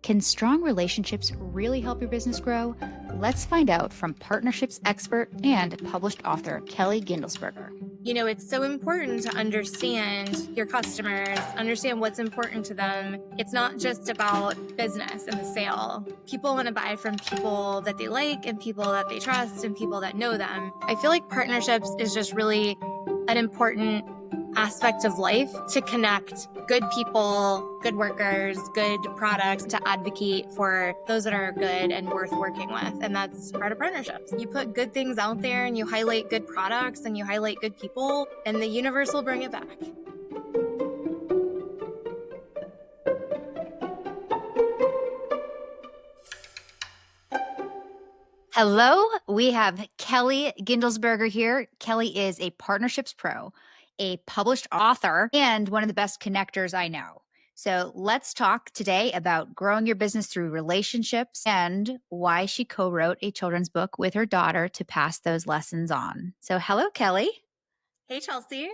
Can strong relationships really help your business grow? Let's find out from partnerships expert and published author Kelly Gindlesperger. It's so important to understand your customers, understand what's important to them. It's not just about business and the sale. People want to buy from people that they like and people that they trust and people that know them. I feel like partnerships is just really an important aspect of life to connect good people, good workers, good products, to advocate for those that are good and worth working with. And that's part of partnerships. You put good things out there and you highlight good products and you highlight good people, and the universe will bring it back. Hello, we have Kelly Gindlesperger here. Kelly is a partnerships pro, a published author, and one of the best connectors I know. So let's talk today about growing your business through relationships and why she co-wrote a children's book with her daughter to pass those lessons on. So hello, Kelly. Hey, Chelsey.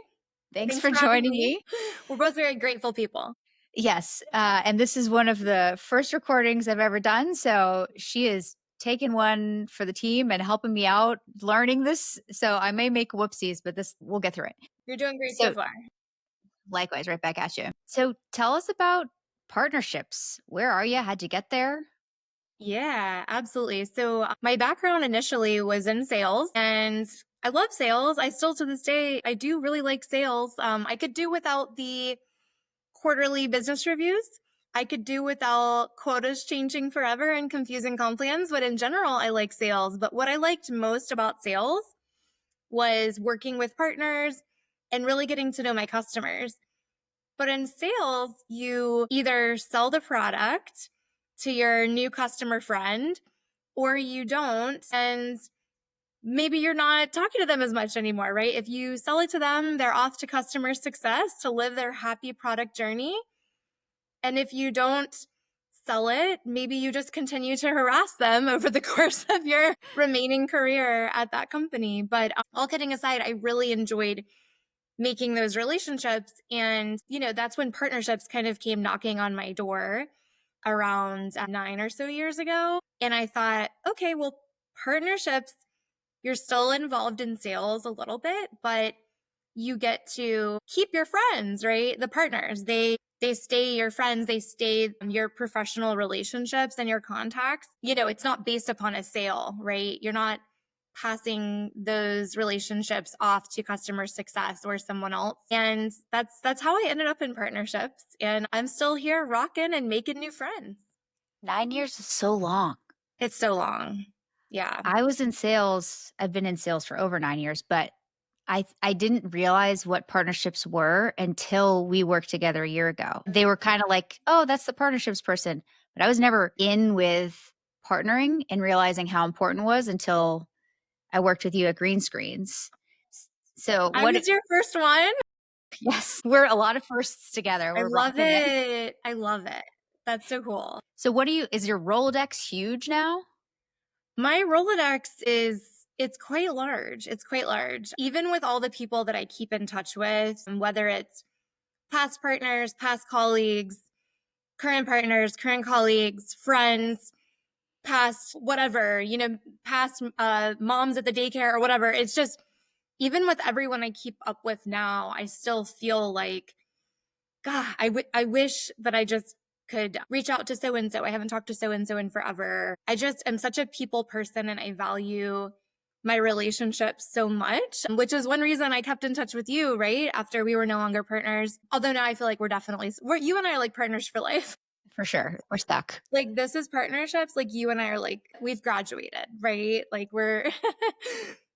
Thanks for joining having me. We're both very grateful people. Yes, and this is one of the first recordings I've ever done. So she is taking one for the team and helping me out learning this. So I may make whoopsies, but we'll get through it. You're doing great so far. Likewise, right back at you. So tell us about partnerships. Where are you? How'd you get there? Yeah, absolutely. So my background initially was in sales, and I love sales. I still, to this day, I do really like sales. I could do without the quarterly business reviews. I could do without quotas changing forever and confusing comp plans, but in general, I like sales. But what I liked most about sales was working with partners and really getting to know my customers. But in sales, you either sell the product to your new customer friend or you don't. And maybe you're not talking to them as much anymore, right? If you sell it to them, they're off to customer success to live their happy product journey. And if you don't sell it, maybe you just continue to harass them over the course of your remaining career at that company. But all kidding aside, I really enjoyed making those relationships. And, that's when partnerships kind of came knocking on my door around 9 or so years ago. And I thought, okay, well, partnerships, you're still involved in sales a little bit, but you get to keep your friends, right? The partners, they stay your friends, they stay your professional relationships and your contacts. It's not based upon a sale, right? You're not passing those relationships off to customer success or someone else. And that's how I ended up in partnerships. And I'm still here rocking and making new friends. 9 years is so long. It's so long. Yeah. I was in sales. I've been in sales for over 9 years, but I didn't realize what partnerships were until we worked together a year ago. They were kind of like, oh, that's the partnerships person. But I was never in with partnering and realizing how important it was until I worked with you at Green Screens. So I was your first one. Yes, we're a lot of firsts together. I We're love rocking it. I love it. That's so cool. So is your Rolodex huge now? My Rolodex it's quite large. It's quite large. Even with all the people that I keep in touch with, whether it's past partners, past colleagues, current partners, current colleagues, friends, past whatever, past moms at the daycare or whatever. It's just, even with everyone I keep up with now, I still feel like, God, I wish that I just could reach out to so-and-so. I haven't talked to so-and-so in forever. I just am such a people person and I value my relationships so much, which is one reason I kept in touch with you, right? After we were no longer partners. Although now I feel like you and I are like partners for life. For sure. We're stuck. Like, this is partnerships. Like, you and I are like, we've graduated, right? Like, we're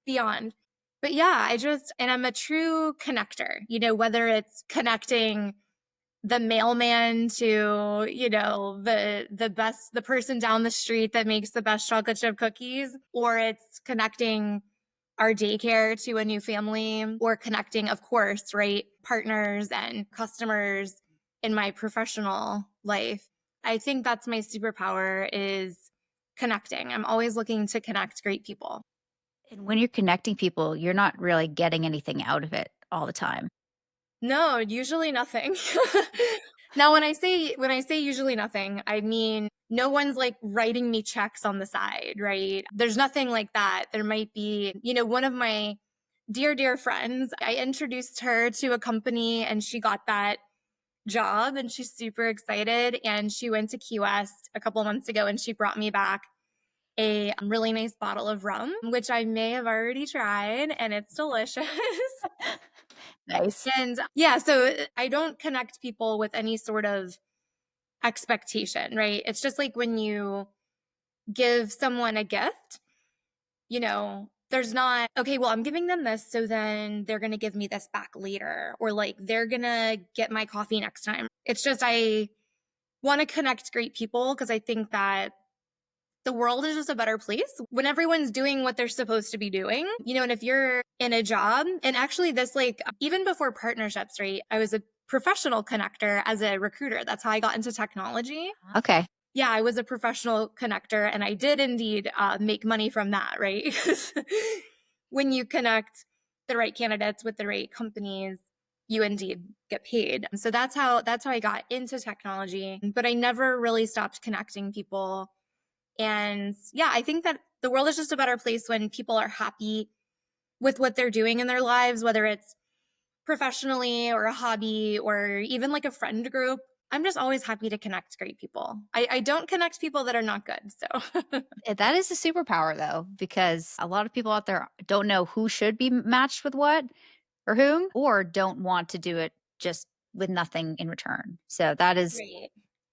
beyond. But yeah, and I'm a true connector, whether it's connecting the mailman to, the person down the street that makes the best chocolate chip cookies, or it's connecting our daycare to a new family, or connecting, of course, right, partners and customers in my professional life. I think that's my superpower, is connecting. I'm always looking to connect great people. And when you're connecting people, you're not really getting anything out of it all the time. No, usually nothing. Now, when I say usually nothing, I mean no one's like writing me checks on the side, right? There's nothing like that. There might be, one of my dear friends, I introduced her to a company and she got that job and she's super excited. And she went to Key West a couple months ago and she brought me back a really nice bottle of rum, which I may have already tried and it's delicious. Nice. And yeah, so I don't connect people with any sort of expectation, right? It's just like when you give someone a gift, there's not, okay, well, I'm giving them this, so then they're going to give me this back later, or like they're going to get my coffee next time. It's just, I want to connect great people because I think that the world is just a better place when everyone's doing what they're supposed to be doing, and if you're in a job, and actually this, like, even before partnerships, right? I was a professional connector as a recruiter. That's how I got into technology. Okay. Yeah, I was a professional connector and I did indeed make money from that, right? Because when you connect the right candidates with the right companies, you indeed get paid. So that's how I got into technology, but I never really stopped connecting people. And yeah, I think that the world is just a better place when people are happy with what they're doing in their lives, whether it's professionally or a hobby or even like a friend group. I'm just always happy to connect great people. I don't connect people that are not good. So, That is a superpower though, because a lot of people out there don't know who should be matched with what or whom, or don't want to do it just with nothing in return. So that is great.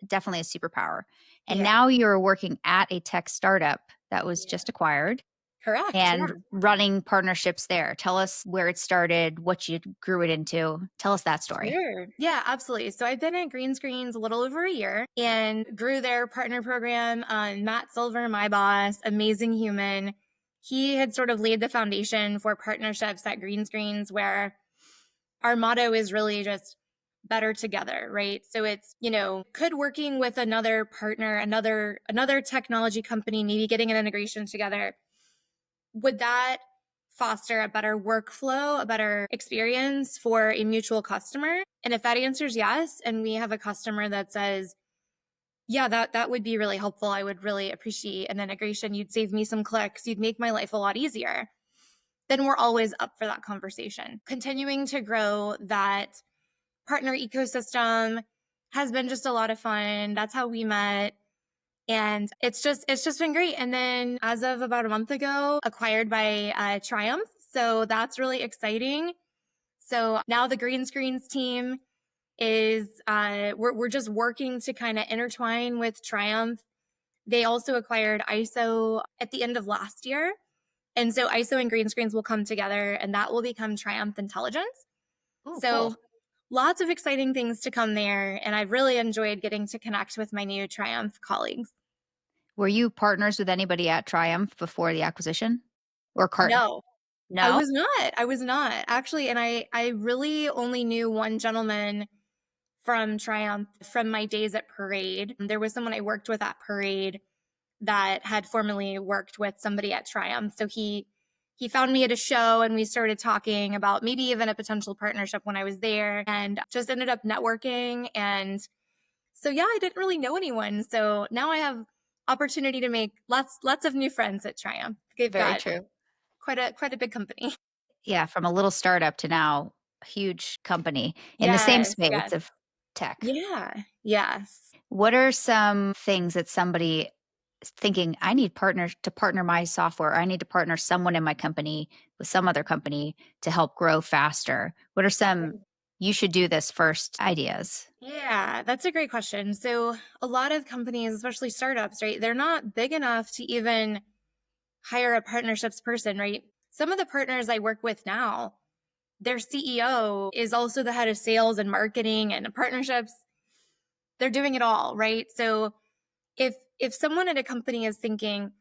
definitely a superpower. And Yeah. now you're working at a tech startup that was Yeah. just acquired Correct. Yeah. and running partnerships there. Tell us where it started, what you grew it into. Tell us that story. Sure. Yeah, absolutely. So I've been at Green Screens a little over a year and grew their partner program. Matt Silver, my boss, amazing human. He had sort of laid the foundation for partnerships at Green Screens, where our motto is really just better together, right? So it's, could working with another partner, another technology company, maybe getting an integration together, would that foster a better workflow, a better experience for a mutual customer? And if that answer is yes, and we have a customer that says, yeah, that would be really helpful, I would really appreciate an integration, you'd save me some clicks, you'd make my life a lot easier, then we're always up for that conversation. Continuing to grow that partner ecosystem has been just a lot of fun. That's how we met. And it's just been great. And then as of about a month ago, acquired by Triumph. So that's really exciting. So now the Green Screens team is we're just working to kind of intertwine with Triumph. They also acquired ISO at the end of last year. And so ISO and Green Screens will come together and that will become Triumph Intelligence. Oh, So cool. lots of exciting things to come there. And I've really enjoyed getting to connect with my new Triumph colleagues. Were you partners with anybody at Triumph before the acquisition? Or No, I no? was not. I was not actually. And I really only knew one gentleman from Triumph from my days at Parade. There was someone I worked with at Parade that had formerly worked with somebody at Triumph. So he found me at a show and we started talking about maybe even a potential partnership when I was there and just ended up networking. And so yeah, I didn't really know anyone. So now I have opportunity to make lots of new friends at Triumph. They've Very got true. quite a big company. Yeah, from a little startup to now a huge company in the same Yes, space yes. of tech. Yeah, yes. What are some things that somebody is thinking, I need partners to partner my software, or I need to partner someone in my company with some other company to help grow faster? What are some you should do this first ideas? Yeah, that's a great question. So, a lot of companies, especially startups, right, they're not big enough to even hire a partnerships person, right? Some of the partners I work with now, their CEO is also the head of sales and marketing and partnerships. They're doing it all, right? So, if someone at a company is thinking,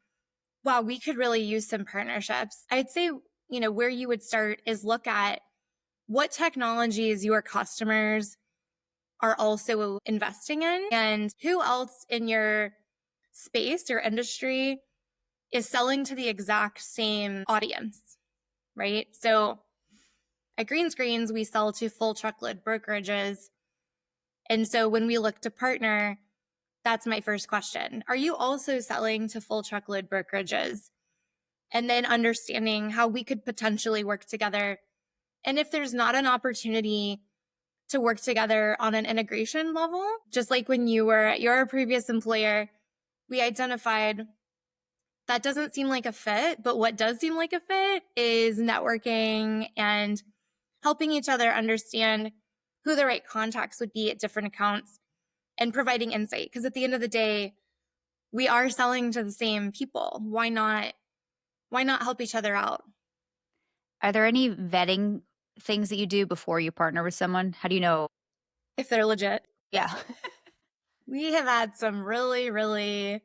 wow, we could really use some partnerships, I'd say, where you would start is look at what technologies your customers are also investing in and who else in your space or industry is selling to the exact same audience, right? So at Green Screens, we sell to full truckload brokerages. And so when we look to partner, that's my first question. Are you also selling to full truckload brokerages? And then understanding how we could potentially work together. And if there's not an opportunity to work together on an integration level, just like when you were at your previous employer, we identified that doesn't seem like a fit, but what does seem like a fit is networking and helping each other understand who the right contacts would be at different accounts and providing insight. Because at the end of the day, we are selling to the same people. Why not help each other out? Are there any vetting things that you do before you partner with someone? How do you know? If they're legit. Yeah. We have had some really, really,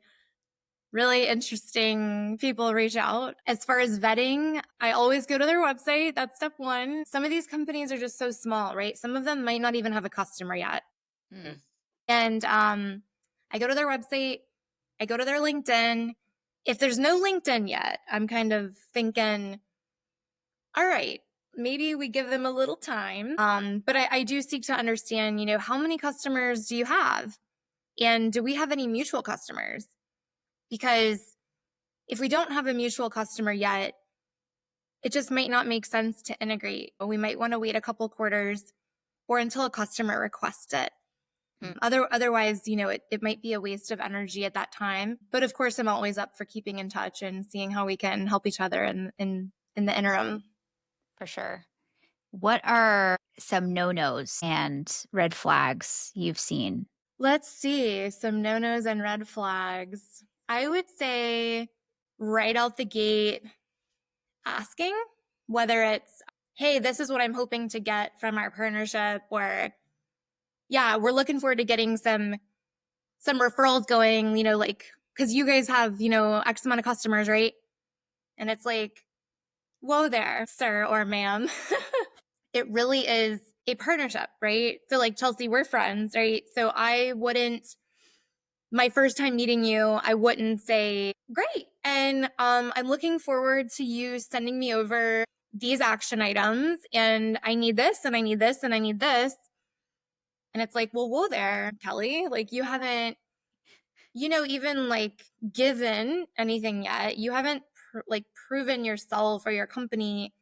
really interesting people reach out. As far as vetting, I always go to their website. That's step one. Some of these companies are just so small, right? Some of them might not even have a customer yet. Mm. And I go to their website, I go to their LinkedIn. If there's no LinkedIn yet, I'm kind of thinking, all right, maybe we give them a little time. But I do seek to understand, how many customers do you have? And do we have any mutual customers? Because if we don't have a mutual customer yet, it just might not make sense to integrate. We might want to wait a couple quarters or until a customer requests it. Otherwise, it might be a waste of energy at that time. But of course, I'm always up for keeping in touch and seeing how we can help each other in the interim. For sure. What are some no-nos and red flags you've seen? Let's see some no-nos and red flags. I would say right out the gate, asking whether it's, hey, this is what I'm hoping to get from our partnership, or yeah, we're looking forward to getting some referrals going, like, because you guys have, X amount of customers, right? And it's like, whoa there, sir or ma'am. It really is a partnership, right? So like Chelsey, we're friends, right? So my first time meeting you, I wouldn't say, great. And I'm looking forward to you sending me over these action items. And I need this, and I need this, and I need this. And it's like, well, whoa there, Kelly. Like, you haven't, even like given anything yet. You haven't proven yourself or your company.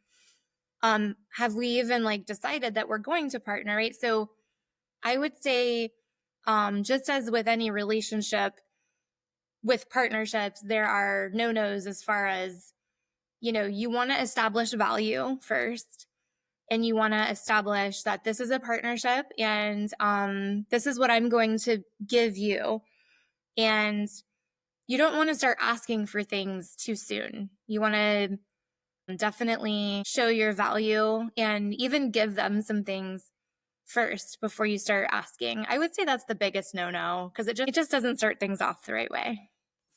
Have we even like decided that we're going to partner, right? So I would say, just as with any relationship, with partnerships, there are no-nos as far as, you want to establish value first, and you want to establish that this is a partnership, and this is what I'm going to give you. And you don't want to start asking for things too soon. You want to definitely show your value and even give them some things first before you start asking. I would say that's the biggest no-no, because it just doesn't start things off the right way.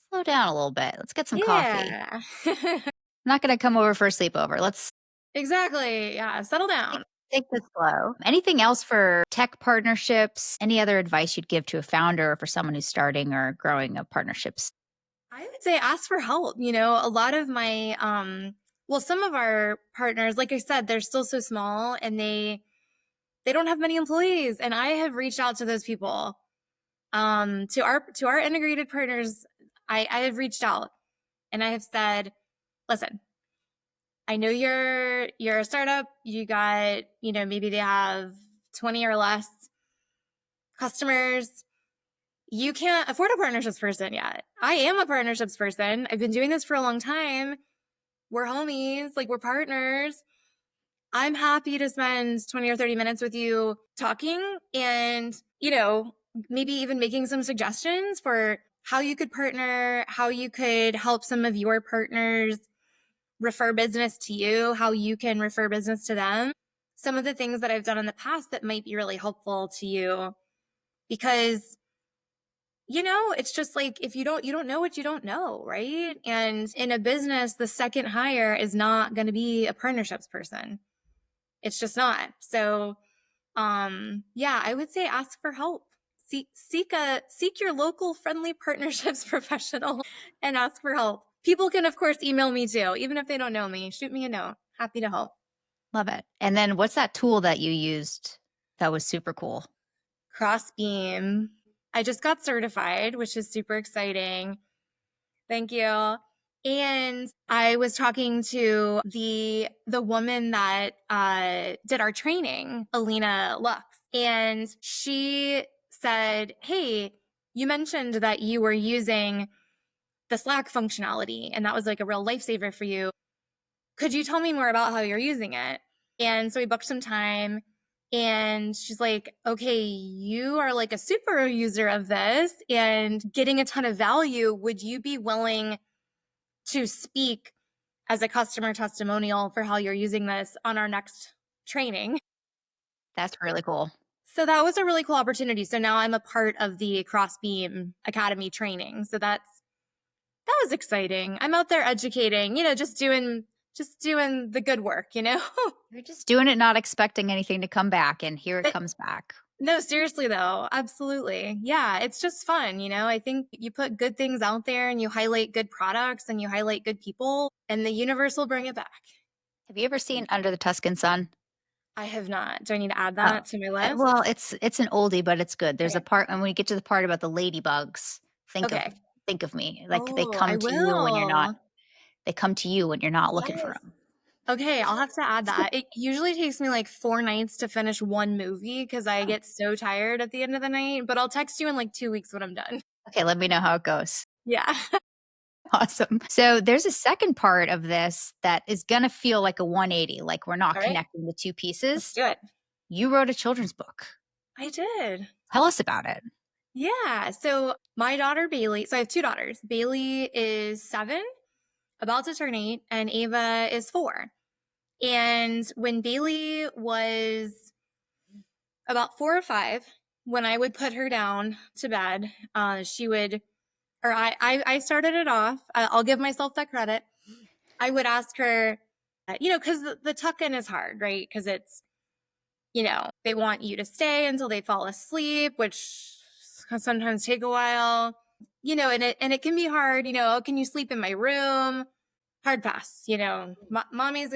Slow down a little bit. Let's get some coffee. Yeah. I'm not gonna come over for a sleepover. Let's Exactly. Yeah. Settle take down. take this slow. Anything else for tech partnerships? Any other advice you'd give to a founder or for someone who's starting or growing a partnerships? I would say ask for help. A lot of my, some of our partners, like I said, they're still so small, and they don't have many employees. And I have reached out to those people. To our integrated partners, I have reached out, and I have said, listen, I know you're a startup. You got, maybe they have 20 or less customers. You can't afford a partnerships person yet. I am a partnerships person. I've been doing this for a long time. We're homies, like, we're partners. I'm happy to spend 20 or 30 minutes with you talking, and, maybe even making some suggestions for how you could partner, how you could help some of your partners refer business to you, how you can refer business to them. Some of the things that I've done in the past that might be really helpful to you, because it's just like, if you don't know what you don't know, right? And in a business, the second hire is not going to be a partnerships person. It's just not. So, yeah, I would say ask for help. Seek your local friendly partnerships professional and ask for help. People can, of course, email me too, even if they don't know me. Shoot me a note. Happy to help. Love it. And then what's that tool that you used that was super cool? Crossbeam. I just got certified, which is super exciting. Thank you. And I was talking to the woman that did our training, Alina Lux, and she said, "Hey, you mentioned that you were using the Slack functionality, and that was like a real lifesaver for you. Could you tell me more about how you're using it?" And so we booked some time, and she's like, "Okay, you are like a super user of this and getting a ton of value. Would you be willing to speak as a customer testimonial for how you're using this on our next training?" That's really cool. So that was a really cool opportunity. So now I'm a part of the Crossbeam Academy training. So that was exciting. I'm out there educating, just doing the good work, you know? You're just doing it, not expecting anything to come back, and here it But comes back. no, seriously though, absolutely. Yeah, it's just fun, you know? I think you put good things out there and you highlight good products and you highlight good people and the universe will bring it back. Have you ever seen Under the Tuscan Sun? I have not. Do I need to add Oh, that to my list? well, it's an oldie, but it's good. There's a Okay. part, and when we get to the part about the ladybugs, think of Okay. think of me. Like, Oh, I will. they come to you when you're not looking for Yes. them. Okay, I'll have to add that. It usually takes me like 4 nights to finish one movie because I Oh, get so tired at the end of the night, but I'll text you in like 2 weeks when I'm done. okay, let me know how it goes. Yeah. Awesome. So there's a second part of this that is gonna feel like a 180, like we're not All right, connecting the 2 let's pieces. do it. You wrote a children's book. I did. Tell us about it. Yeah. So my daughter Bailey, so I have 2 daughters. Bailey is 7, about to turn 8, and Ava is 4. And when Bailey was about 4 or 5, when I would put her down to bed, she would, or I started it off. I'll give myself that credit. I would ask her, because the tuck in is hard, right? Because it's, they want you to stay until they fall asleep, which can sometimes take a while, and it can be hard, "Oh, can you sleep in my room?" Hard pass, mommy's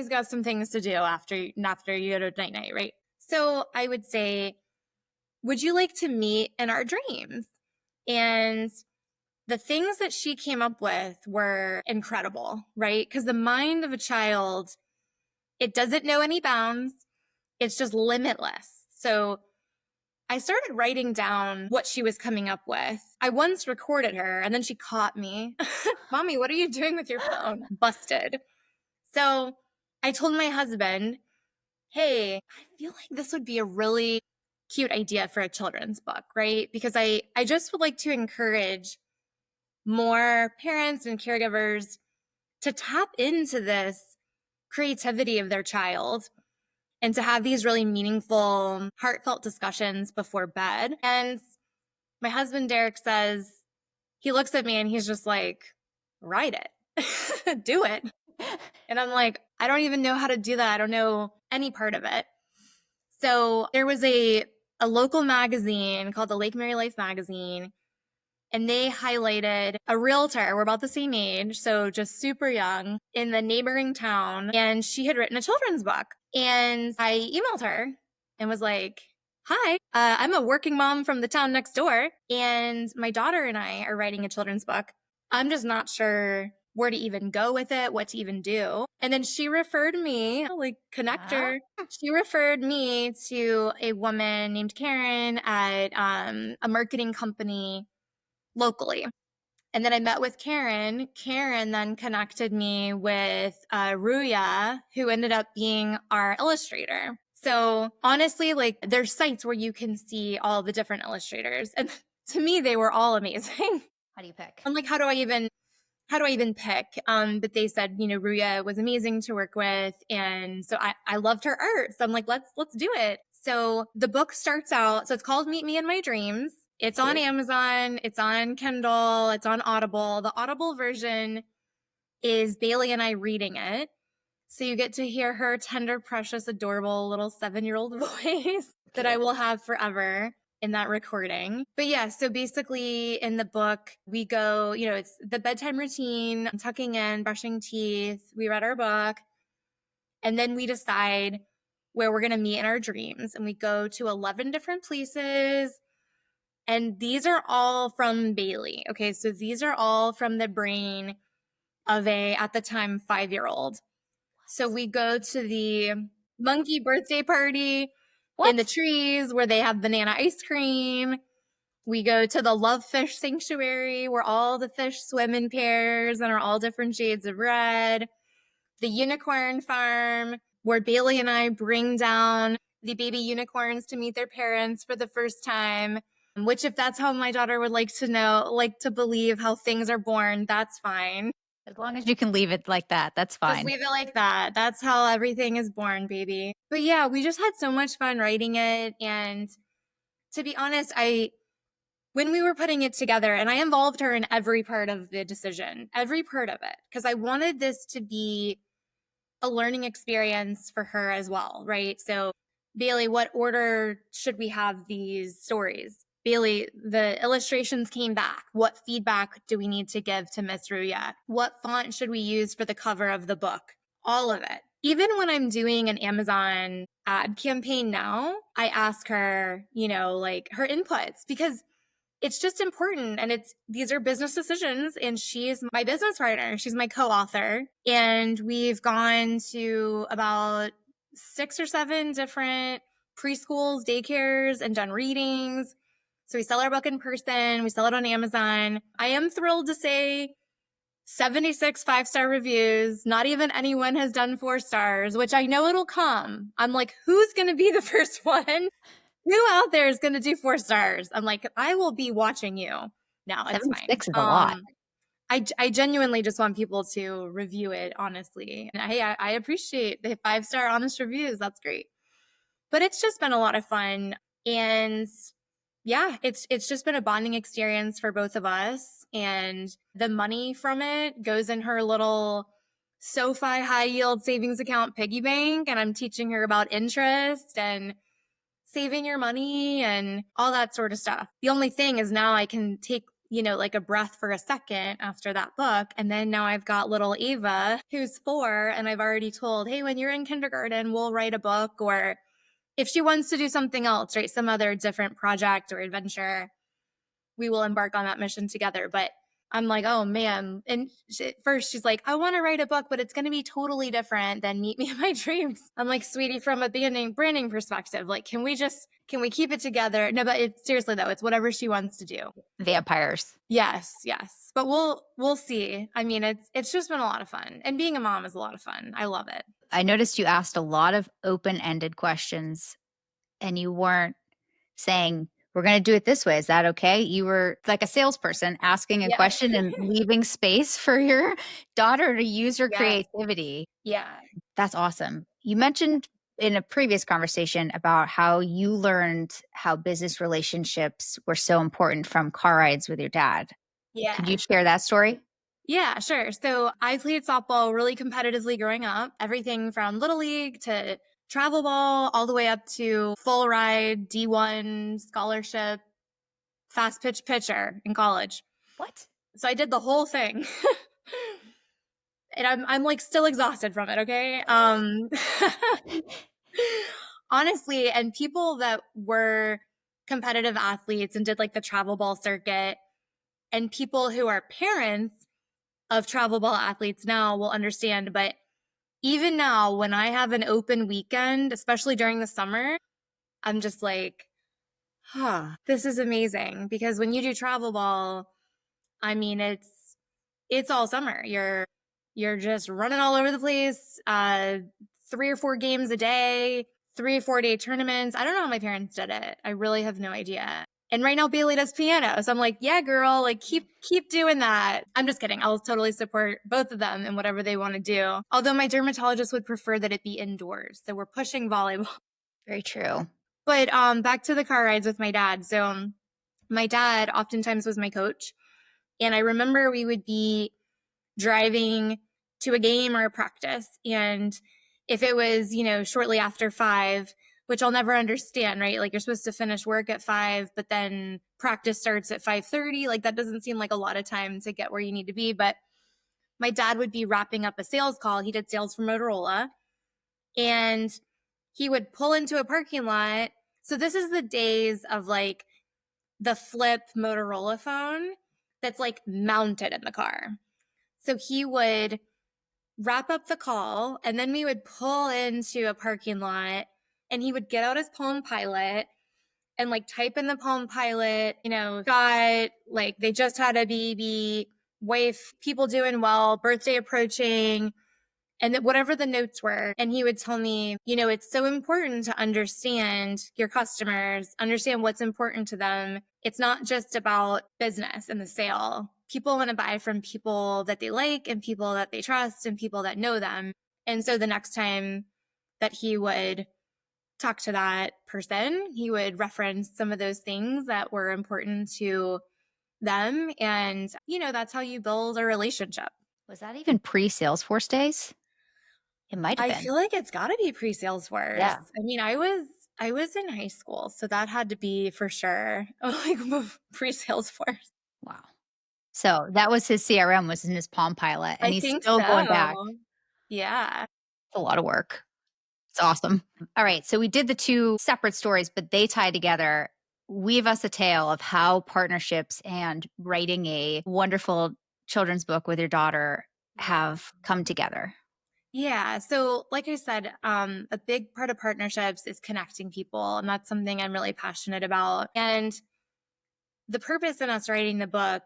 got some things to do after you go to night night, right? So I would say, "Would you like to meet in our dreams?" And the things that she came up with were incredible, right? Because the mind of a child, it doesn't know any bounds. It's just limitless. So I started writing down what she was coming up with. I once recorded her and then she caught me. "Mommy, what are you doing with your phone?" Busted. So I told my husband, "Hey, I feel like this would be a really cute idea for a children's book," right? Because I just would like to encourage more parents and caregivers to tap into this creativity of their child and to have these really meaningful, heartfelt discussions before bed. And my husband, Derek, says, he looks at me and he's just like, "Write it, do it." And I'm like, "I don't even know how to do that. I don't know any part of it." So there was a local magazine called the Lake Mary Life magazine, and they highlighted a realtor. We're about the same age, so just super young, in the neighboring town. And she had written a children's book. And I emailed her and was like, "Hi, I'm a working mom from the town next door, and my daughter and I are writing a children's book. I'm just not sure where to even go with it, what to even do." And then she referred me, like, Ah, connector. She referred me to a woman named Karen at a marketing company locally. And then I met with Karen. Karen then connected me with Ruya, who ended up being our illustrator. So honestly, like, there's sites where you can see all the different illustrators. And to me, they were all amazing. how do you pick? I'm like, how do I even pick? But they said, Ruya was amazing to work with. And so I loved her art. So I'm like, let's do it. So the book starts out, so it's called Meet Me in My Dreams. It's on Cute. Amazon, it's on Kindle, it's on Audible. The Audible version is Bailey and I reading it. So you get to hear her tender, precious, adorable little 7-year-old voice that I Cute. will have forever in that recording. But yeah, so basically in the book, we go, it's the bedtime routine, tucking in, brushing teeth. We read our book, and then we decide where we're going to meet in our dreams. And we go to 11 different places. And these are all from Bailey. Okay. So these are all from the brain of at the time, 5-year-old. So we go to the monkey birthday party in the What? trees where they have banana ice cream. We go to the love fish sanctuary where all the fish swim in pairs and are all different shades of red. The unicorn farm where Bailey and I bring down the baby unicorns to meet their parents for the first time, which if that's how my daughter would like to know, like to believe how things are born, that's fine. As long as you can leave it like that, that's Just fine. leave it like that. That's how everything is born, baby. But yeah, we just had so much fun writing it. And to be honest, when we were putting it together, and I involved her in every part of the decision, every part of it, because I wanted this to be a learning experience for her as well, right? So, Bailey, what order should we have these stories? Bailey, the illustrations came back. What feedback do we need to give to Miss Ruya? What font should we use for the cover of the book? All of it. Even when I'm doing an Amazon ad campaign now, I ask her, like her inputs because it's just important, and these are business decisions, and she's my business partner, she's my co-author, and we've gone to about 6 or 7 different preschools, daycares, and done readings. So we sell our book in person, we sell it on Amazon. I am thrilled to say 76 5-star reviews. Not even anyone has done 4 stars, which I know it'll come. I'm like, who's going to be the first one? Who out there is going to do 4 stars? I'm like, I will be watching you. No, it's fine. 76 is a lot. I genuinely just want people to review it honestly. And I appreciate the 5-star honest reviews. That's great. But it's just been a lot of fun. And yeah, it's just been a bonding experience for both of us. And the money from it goes in her little SoFi high yield savings account piggy bank. And I'm teaching her about interest and saving your money and all that sort of stuff. The only thing is now I can take, like a breath for a second after that book. And then now I've got little Ava who's 4, and I've already told, hey, when you're in kindergarten, we'll write a book. Or if she wants to do something else, right, some other different project or adventure, we will embark on that mission together. But I'm like, oh man. And first she's like, I want to write a book, but it's going to be totally different than Meet Me in My Dreams. I'm like, sweetie, from a branding perspective, like, can we keep it together? No, but seriously though, it's whatever she wants to do. Vampires. Yes. But we'll see. I mean, it's just been a lot of fun. And being a mom is a lot of fun. I love it. I noticed you asked a lot of open-ended questions and you weren't saying, we're going to do it this way. Is that okay? You were like a salesperson asking a Yes. question and leaving space for your daughter to use her Yes. creativity. Yeah. That's awesome. You mentioned in a previous conversation about how you learned how business relationships were so important from car rides with your dad. Yeah. Could you share that story? Yeah, sure. So I played softball really competitively growing up, everything from Little League to travel ball, all the way up to full ride, D1 scholarship, fast pitch pitcher in college. What? So I did the whole thing. And I'm like still exhausted from it, okay? Honestly, and people that were competitive athletes and did like the travel ball circuit, and people who are parents of travel ball athletes now will understand. But even now, when I have an open weekend, especially during the summer, I'm just like, this is amazing. Because when you do travel ball, I mean, it's all summer. You're just running all over the place, 3 or 4 games a day, 3 or 4 day tournaments. I don't know how my parents did it. I really have no idea. And right now Bailey does piano. So I'm like, yeah, girl, like keep doing that. I'm just kidding. I'll totally support both of them in whatever they want to do. Although my dermatologist would prefer that it be indoors. So we're pushing volleyball. Very true. But back to the car rides with my dad. So my dad oftentimes was my coach. And I remember we would be driving to a game or a practice. And if it was, shortly after 5, which I'll never understand, right? Like you're supposed to finish work at 5, but then practice starts at 5:30. Like that doesn't seem like a lot of time to get where you need to be. But my dad would be wrapping up a sales call. He did sales for Motorola. And he would pull into a parking lot. So this is the days of like the flip Motorola phone that's like mounted in the car. So he would wrap up the call, and then we would pull into a parking lot, and he would get out his Palm Pilot and like type in the Palm Pilot, got like they just had a baby, wife, people doing well, birthday approaching, and whatever the notes were. And he would tell me, it's so important to understand your customers, understand what's important to them. It's not just about business and the sale. People want to buy from people that they like and people that they trust and people that know them. And so the next time that he would talk to that person, he would reference some of those things that were important to them. And, that's how you build a relationship. Was that even pre-Salesforce days? It might have I been. feel like it's got to be pre-Salesforce. Yeah. I mean, I was in high school, so that had to be for sure like pre-Salesforce. Wow. So that was his CRM, was in his Palm Pilot, and I he's think still going back. so. Yeah. It's a lot of work. It's awesome. All right. So we did the two separate stories, but they tie together. Weave us a tale of how partnerships and writing a wonderful children's book with your daughter Yeah. have come together. Yeah. So, like I said, a big part of partnerships is connecting people, and that's something I'm really passionate about. And the purpose in us writing the book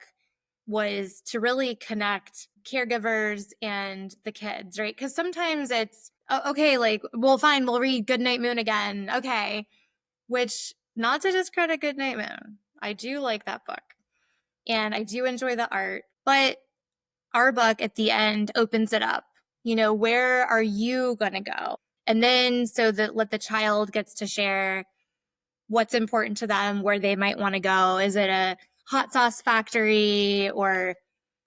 was to really connect caregivers and the kids, right? Because sometimes it's, "Oh, okay, like, well, fine, we'll read Goodnight Moon again. Okay. Which, not to discredit Goodnight Moon, I do like that book and I do enjoy the art, but our book at the end opens it up. Where are you going to go? And then so that let the child gets to share what's important to them, where they might want to go. Is it a hot sauce factory or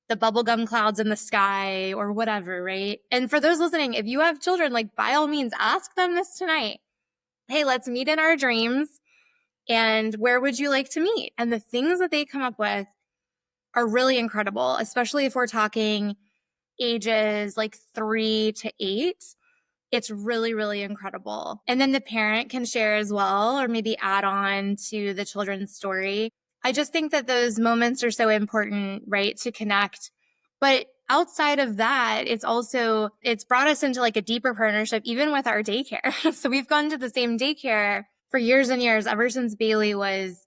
the bubblegum clouds in the sky or whatever, right? And for those listening, if you have children, like by all means, ask them this tonight. Hey, let's meet in our dreams. And where would you like to meet? And the things that they come up with are really incredible, especially if we're talking ages like 3 to 8. It's really, really incredible. And then the parent can share as well, or maybe add on to the children's story. I just think that those moments are so important, right? To connect. But outside of that, it's brought us into like a deeper partnership, even with our daycare. So we've gone to the same daycare for years and years, ever since Bailey was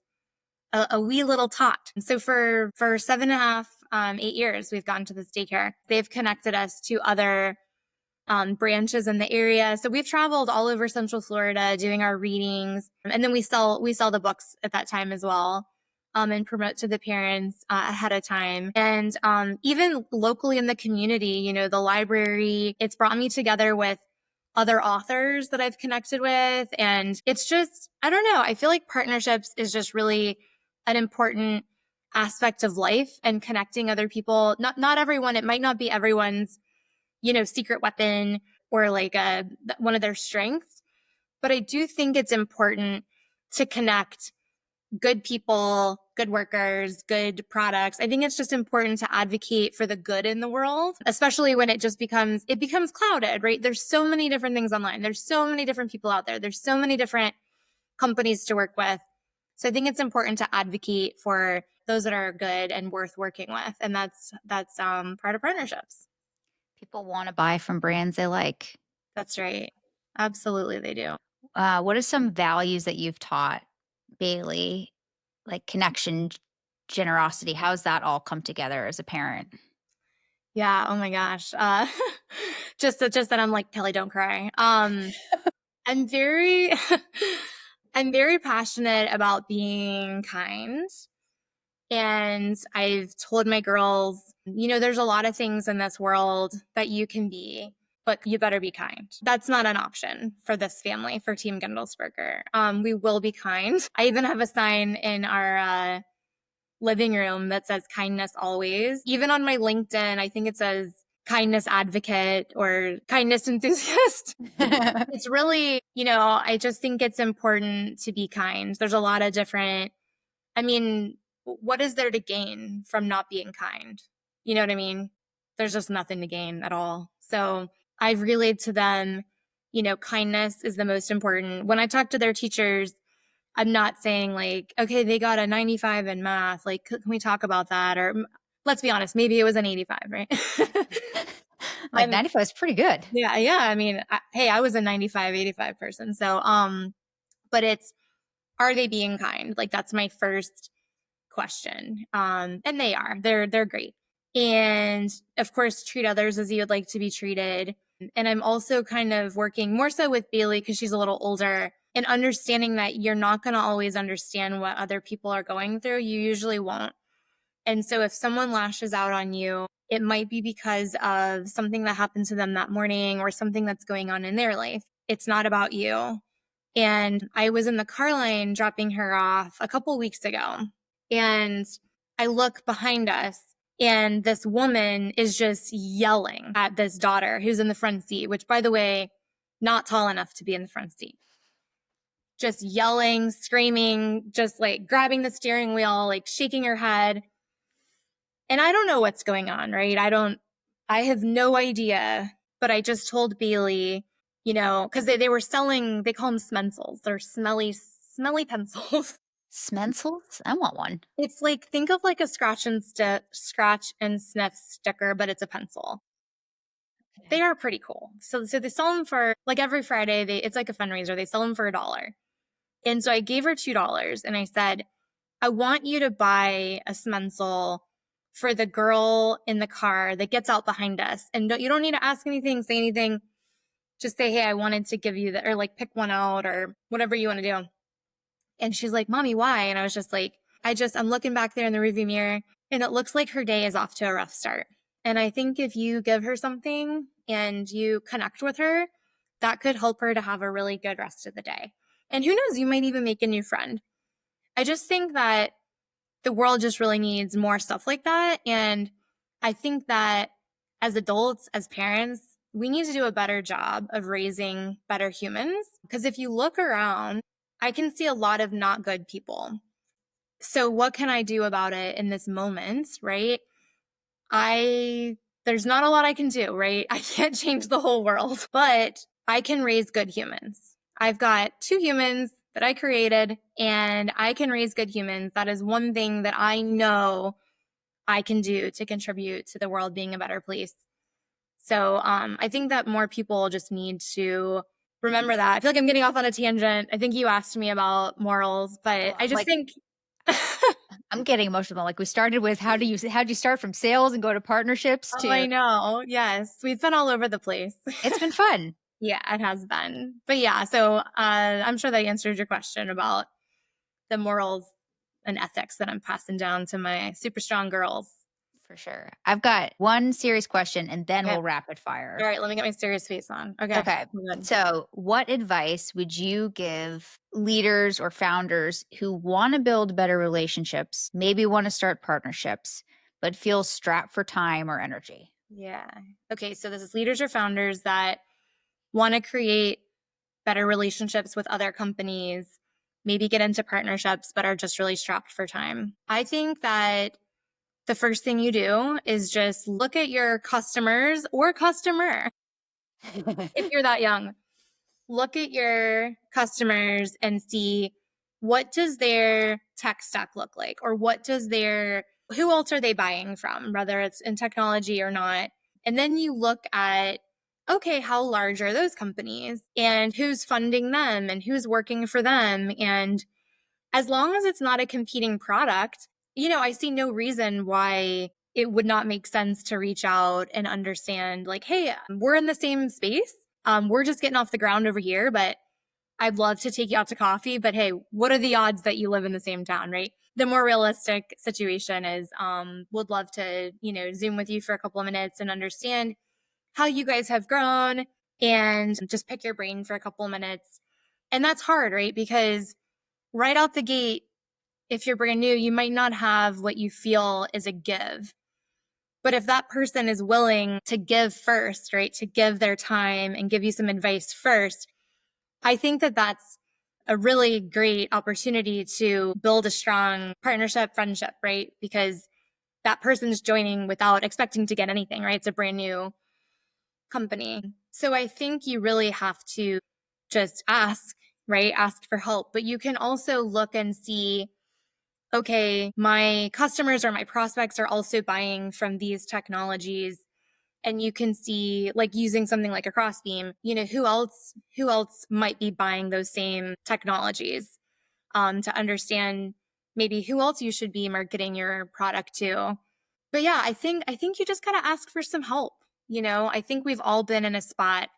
a wee little tot. So for 7.5, 8 years, we've gone to this daycare. They've connected us to other branches in the area. So we've traveled all over Central Florida doing our readings. And then we sell the books at that time as well. And promote to the parents ahead of time. And even locally in the community, the library, it's brought me together with other authors that I've connected with. And it's just, I don't know, I feel like partnerships is just really an important aspect of life, and connecting other people. Not everyone, it might not be everyone's secret weapon or like one of their strengths. But I do think it's important to connect good people, good workers, good products. I think it's just important to advocate for the good in the world, especially when it becomes clouded, right? There's so many different things online. There's so many different people out there. There's so many different companies to work with. So I think it's important to advocate for those that are good and worth working with. And that's part of partnerships. People want to buy from brands they like. That's right. Absolutely, they do. What are some values that you've taught Bailey, like connection, generosity? How's that all come together as a parent? Yeah. Oh my gosh. Just that I'm like, Kelly, don't cry. I'm very, I'm very passionate about being kind. And I've told my girls, there's a lot of things in this world that you can be, but you better be kind. That's not an option for this family, for Team Gindlesperger. We will be kind. I even have a sign in our living room that says kindness always. Even on my LinkedIn, I think it says kindness advocate or kindness enthusiast. It's really, I just think it's important to be kind. There's a lot of different, I mean, what is there to gain from not being kind? You know what I mean? There's just nothing to gain at all. So I've relayed to them kindness is the most important. When I talk to their teachers, I'm not saying like, okay, they got a 95 in math. Like, can we talk about that? Or let's be honest, maybe it was an 85, right? Like I'm 95 is pretty good. Yeah, yeah. I mean, hey, I was a 95, 85 person. So, but it's, are they being kind? Like that's my first question. And they are. They're great. And of course, treat others as you would like to be treated. And I'm also kind of working more so with Bailey because she's a little older and understanding that you're not going to always understand what other people are going through. You usually won't. And so if someone lashes out on you, it might be because of something that happened to them that morning or something that's going on in their life. It's not about you. And I was in the car line dropping her off a couple weeks ago. And I look behind us and this woman is just yelling at this daughter who's in the front seat, which by the way, not tall enough to be in the front seat. Just yelling, screaming, just like grabbing the steering wheel, like shaking her head. And I don't know what's going on, right? I have no idea, but I just told Bailey, because they were selling, they call them smensels. They're smelly pencils. Smensels? I want one. It's like, think of like a scratch and sniff sticker, but it's a pencil. They are pretty cool. So they sell them for like every Friday. It's like a fundraiser. They sell them for $1. And so I gave her $2 and I said, I want you to buy a smensel for the girl in the car that gets out behind us. And you don't need to ask anything, say anything. Just say, hey, I wanted to give you that, or like pick one out or whatever you want to do. And she's like, Mommy, why? And I was just like, I'm looking back there in the rearview mirror and it looks like her day is off to a rough start. And I think if you give her something and you connect with her, that could help her to have a really good rest of the day. And who knows, you might even make a new friend. I just think that the world just really needs more stuff like that. And I think that as adults, as parents, we need to do a better job of raising better humans. Because if you look around, I can see a lot of not good people. So what can I do about it in this moment, right? There's not a lot I can do, right? I can't change the whole world, but I can raise good humans. I've got 2 humans that I created and I can raise good humans. That is one thing that I know I can do to contribute to the world being a better place. So I think that more people just need to remember that. I feel like I'm getting off on a tangent. I think you asked me about morals, but Oh, I I'm just like, think I'm getting emotional. Like we started with how'd you start from sales and go to partnerships oh, to I know. Yes, we've been all over the place. it's been fun. Yeah, it has been. But yeah, so I'm sure that answered your question about the morals and ethics that I'm passing down to my super strong girls. For sure. I've got one serious question and then Okay. we'll rapid All fire. right, let me get my serious face on. Okay. Okay. I'm good. So, what advice would you give leaders or founders who want to build better relationships, maybe want to start partnerships, but feel strapped for time or energy? Yeah. Okay, so this is leaders or founders that want to create better relationships with other companies, maybe get into partnerships, but are just really strapped for time. I think that the first thing you do is just look at your customers or customer if you're that young. Look at your customers and see what does their tech stack look like or who else are they buying from, whether it's in technology or not. And then you look at, okay, how large are those companies and who's funding them and who's working for them. And as long as it's not a competing product, I see no reason why it would not make sense to reach out and understand like, hey, we're in the same space. We're just getting off the ground over here, but I'd love to take you out to coffee. But hey, what are the odds that you live in the same town, right? The more realistic situation is, would love to, Zoom with you for a couple of minutes and understand how you guys have grown and just pick your brain for a couple of minutes. And that's hard, right? Because right out the gate, if you're brand new, you might not have what you feel is a give. But if that person is willing to give first, right, to give their time and give you some advice first, I think that that's a really great opportunity to build a strong partnership, friendship, right? Because that person's joining without expecting to get anything, right? It's a brand new company. So I think you really have to just ask, right? Ask for help. But you can also look and see, okay, my customers or my prospects are also buying from these technologies. And you can see, like, using something like a crossbeam, who else might be buying those same technologies, to understand maybe who else you should be marketing your product to. But yeah, I think you just gotta ask for some help. I think we've all been in a spot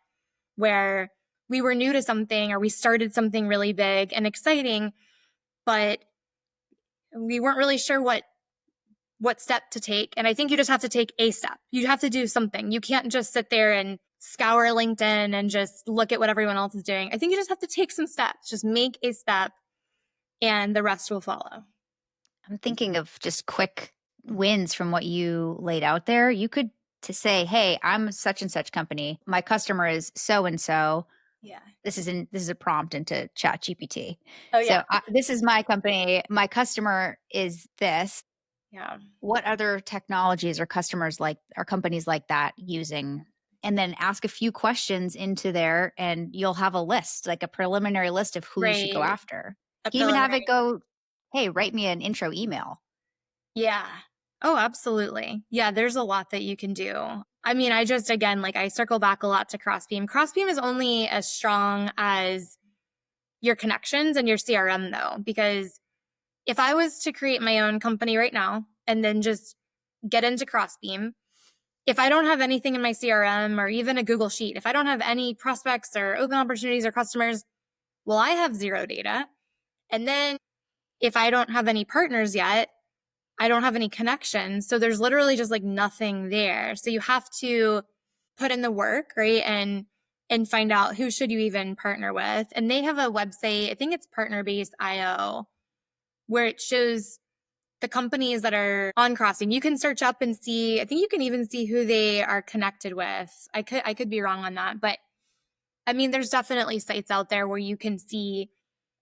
where we were new to something or we started something really big and exciting, but we weren't really sure what step to take. And I think you just have to take a step. You have to do something. You can't just sit there and scour LinkedIn and just look at what everyone else is doing. I think you just have to take some steps. Just make a step and the rest will follow. I'm thinking of just quick wins from what you laid out there. You could to say, "Hey, I'm such and such company. My customer is so and so. Yeah. This is a prompt into Chat GPT. Oh yeah. So this is my company. My customer is this. Yeah. What other technologies are customers like are companies like that using?" And then ask a few questions into there, and you'll have a list, like a preliminary list of who you should go Right. after. A You can even have it preliminary. go, "Hey, write me an intro email." Yeah. Oh, absolutely. Yeah, there's a lot that you can do. I mean, I just, again, like I circle back a lot to Crossbeam. Crossbeam is only as strong as your connections and your CRM, though, because if I was to create my own company right now and then just get into Crossbeam, if I don't have anything in my CRM or even a Google Sheet, if I don't have any prospects or open opportunities or customers, well, I have zero data. And then if I don't have any partners yet, I don't have any connections. So there's literally just like nothing there. So you have to put in the work, right? And find out who should you even partner with. And they have a website, I think it's Partnerbase.io, where it shows the companies that are on Crossing. You can search up and see, I think you can even see who they are connected with. I could be wrong on that, but I mean, there's definitely sites out there where you can see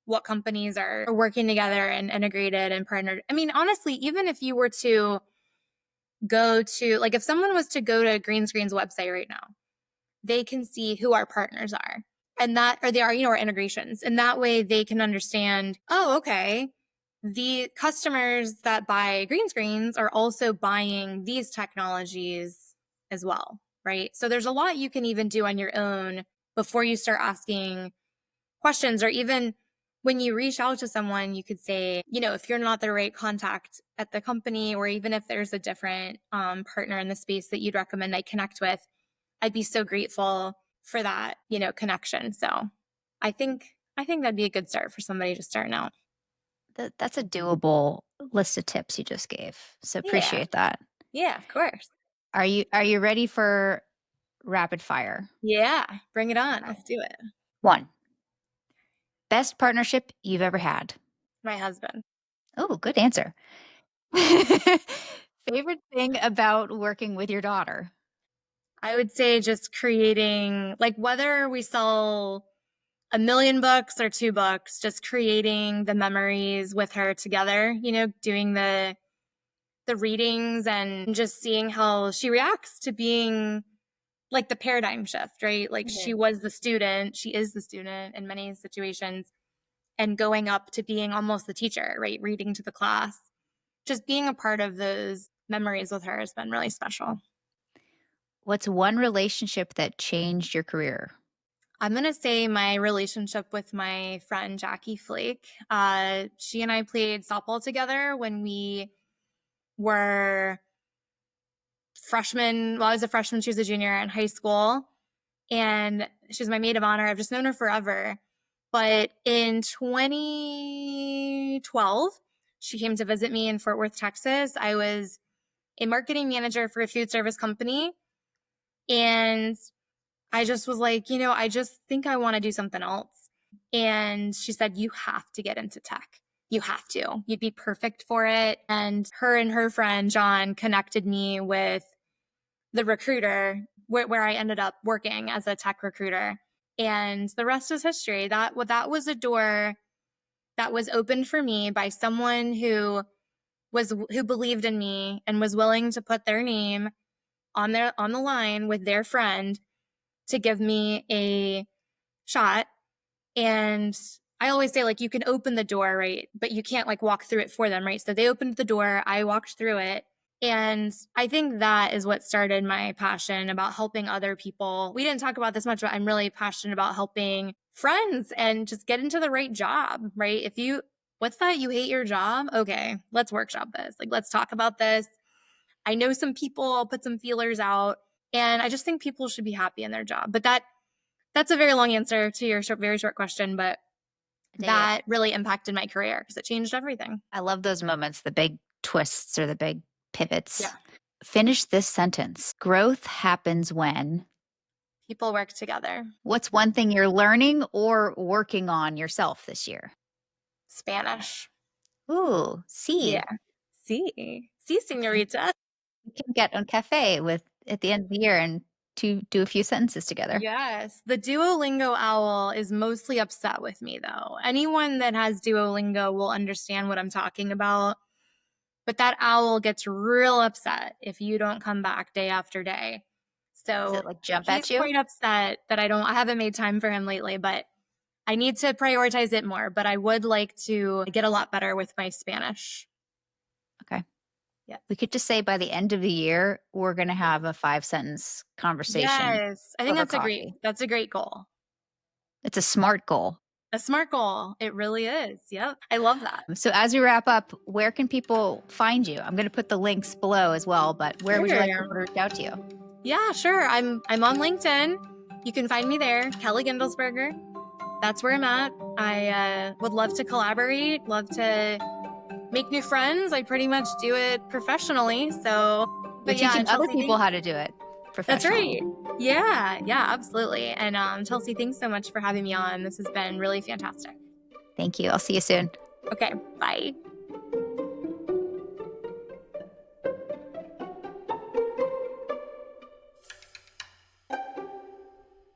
what companies are working together and integrated and partnered. I mean, honestly, even if you were to go to, like, if someone was to go to Green Screen's website right now, they can see who our partners are and that, or they are, our integrations. And that way they can understand, oh, okay, the customers that buy green screens are also buying these technologies as well, right? So there's a lot you can even do on your own before you start asking questions, or even when you reach out to someone, you could say, if you're not the right contact at the company, or even if there's a different partner in the space that you'd recommend I connect with, I'd be so grateful for that, connection. So I think that'd be a good start for somebody just starting out. That's a doable list of tips you just gave. So Yeah. appreciate that. Yeah, of course. Are you ready for rapid fire? Yeah. Bring it on. Okay. Let's do it. 1, best partnership you've ever had? My husband. Oh, good answer. Favorite thing about working with your daughter? I would say just creating, like, whether we sell a million books or 2 books, just creating the memories with her together, doing the readings and just seeing how she reacts to being like the paradigm shift, right? Like, Mhm. she is the student in many situations, and going up to being almost the teacher, right? Reading to the class. Just being a part of those memories with her has been really special. What's one relationship that changed your career? I'm going to say my relationship with my friend Jackie Flake. She and I played softball together when we were freshmen. Well, I was a freshman, she was a junior in high school. And she's my maid of honor. I've just known her forever. But in 2012, she came to visit me in Fort Worth, Texas. I was a marketing manager for a food service company. And I just was like, I just think I want to do something else. And she said, you have to get into tech. You have to. You'd be perfect for it. And her friend, John, connected me with the recruiter where I ended up working as a tech recruiter. And the rest is history. That was a door that was opened for me by someone who believed in me and was willing to put their name on the line with their friend to give me a shot. And I always say, like, you can open the door, right? But you can't like walk through it for them, right? So they opened the door, I walked through it. And I think that is what started my passion about helping other people. We didn't talk about this much, but I'm really passionate about helping friends and just get into the right job, right? What's that? You hate your job? Okay, let's workshop this. Like, let's talk about this. I know some people, I'll put some feelers out. And I just think people should be happy in their job. But that's a very long answer to your very short question, but Dig it. that really impacted my career because it changed everything. I love those moments, the big twists or the big pivots. Yeah. Finish this sentence. Growth happens when. People work together. What's one thing you're learning or working on yourself this year? Spanish. Ooh, Yeah. see. See, senorita. We can get on cafe with at the end of the year and to do a few sentences together. Yes. The Duolingo owl is mostly upset with me, though. Anyone that has Duolingo will understand what I'm talking about. But that owl gets real upset if you don't come back day after day. Does So it like jump he's at you? quite upset that I haven't made time for him lately, but I need to prioritize it more. But I would like to get a lot better with my Spanish. Okay. Yeah. We could just say by the end of the year, we're going to have a 5 sentence conversation Yes. I think over that's coffee. a great goal. It's a smart goal. A smart goal. It really is. Yep. I love that. So as we wrap up, where can people find you? I'm going to put the links below as well, but where would you like Sure. people to reach out to you? Yeah, sure. I'm on LinkedIn. You can find me there, Kelly Gindlesperger. That's where I'm at. I would love to collaborate, love to make new friends. I pretty much do it professionally. So, You're but yeah, teaching and other Chelsea, people how to do it that's professionally. right. Yeah, absolutely. And Chelsea, thanks so much for having me on. This has been really fantastic. Thank you. I'll see you soon. Okay, bye.